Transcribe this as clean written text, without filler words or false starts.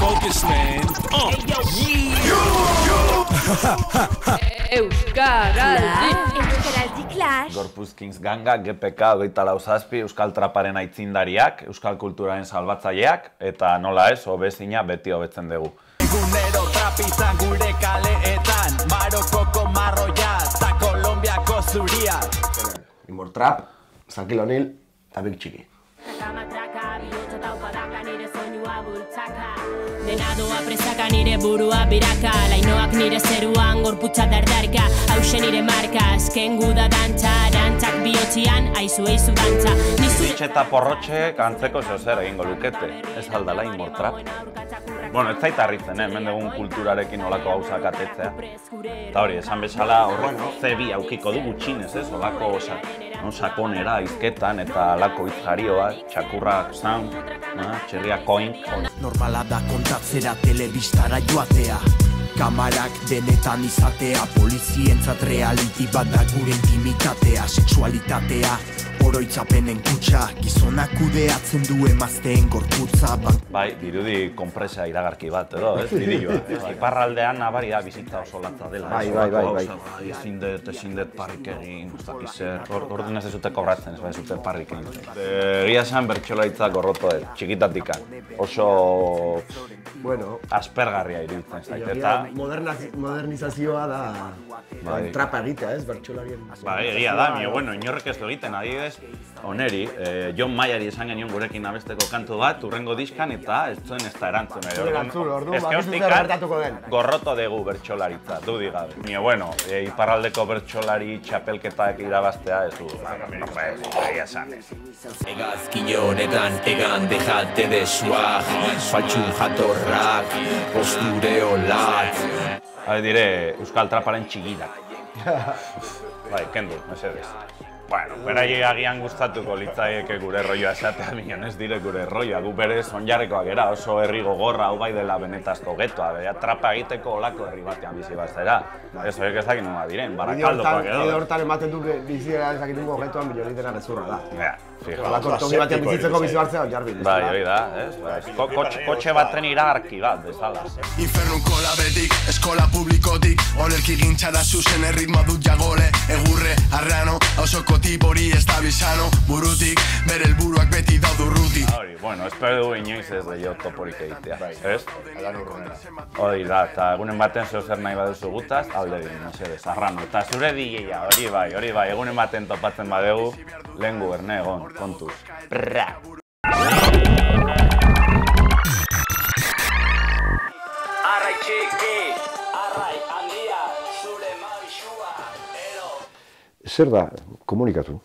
focus, man. Euskaraldi Clash. Gorpuzkins Ganga, GPK 27 Euskal Traparen aitzindariak, Euskal kulturaren salbatzaileak, eta nola ez, hobezina beti hobetzen dugu. Egunero trapitzan gure kaleetan, Marokoko marroia eta Kolombiako zuria. Imortrap, Zakil O'Neil eta Big Txiki. Denadoa presaka nire burua biraka, lainoak nire zeruan gorputza dardarka, hause nire marka, azken guda dantza, dantzak bihotzian, aizu dantza. Bitx eta porrotxek antzeko zer egingo lukete, ez aldala Imortrap. Bueno, ez zait harritzen, hemen dugun kulturarekin olako gauzak atetzea. Eta hori, esan bezala horrek zebi aukiko du gutxinez, ez? Olako sakonera, izketan eta alako izjarioa, txakurrak sound, txerriak koink. Normala da kontatzera telebistara joatea, kamarak denetan izatea, polizientzat reality bat da gure intimitatea, sexualitatea, oroitzapenen kutsa, gizonak kudeatzen du emazteen gorputza. Bai, dirudi konpresa iragarki bat edo, ez? Bideoa. Iparraldean nabari da bizitza oso latza dela. Bai. Ezin dut parrik egin, guztak izer. Orduan ez dute kobratzen, ez dute parrik egin. Egia esan bertsolaritzak gorroto dut, txikitatikan. Oso aspergarria iruditzen zait. Eta modernizazioa da trapa egitea, ez, bertsolarien. Bai, egia da, inorrek ez du egiten, adibidez, oneri, Jon Maiari esan genion gurekin abesteko kantu bat, urrengo diskan eta ez zuen ez da erantzun. Gorroto dugu bertsolaritza, dudik gabe. Iparraldeko bertsolari txapelketak irabaztea ez du, egia esan. Hegazkin honetan egan dejate de suag, faltsu jatorrak, posture olat. Habe dire, Euskal Traparen txigirak. Bai, kendu, mesedez. Bueno, beraiei agian gustatuko litzaieke gure rolloa esatea, minon ez dire gure rolloa. Gu berez onjarrekoak gara, oso herri gogorra, hau bai dela benetazko getoa. Trapa egiteko olako herri batean bizi bazera. Ez horiek ez dakit nua diren, barakaldokoak edo. Bide hortan ematen du bizitera ez dakitungo getoan milionitena gezurra da. Olako toki batean bizitzeko bizi bartzea onjarbin. Bai, hori da, ez? Kotxe baten iragarki bat, bezala. Infernuko labetik, eskola publikotik, olerki gintxara zuzen erritmoa dut jagole, egurre, arrano, hausoko tipori ez da bizano, burutik, bere helburuak beti daudu ruti. Bueno, espero du inoiz ez gehiago toporik egitea, ez? Hori da, eta egunen baten zeo zer nahi baduzu gutaz, alde din, mesedez, arrano. Eta zure DJ-a, hori bai, egunen baten topatzen badegu, lehen guberne egon, kontuz. Prra! Arrai txiki, arrai handia, zure maixua, edo. Zer da komunikatu?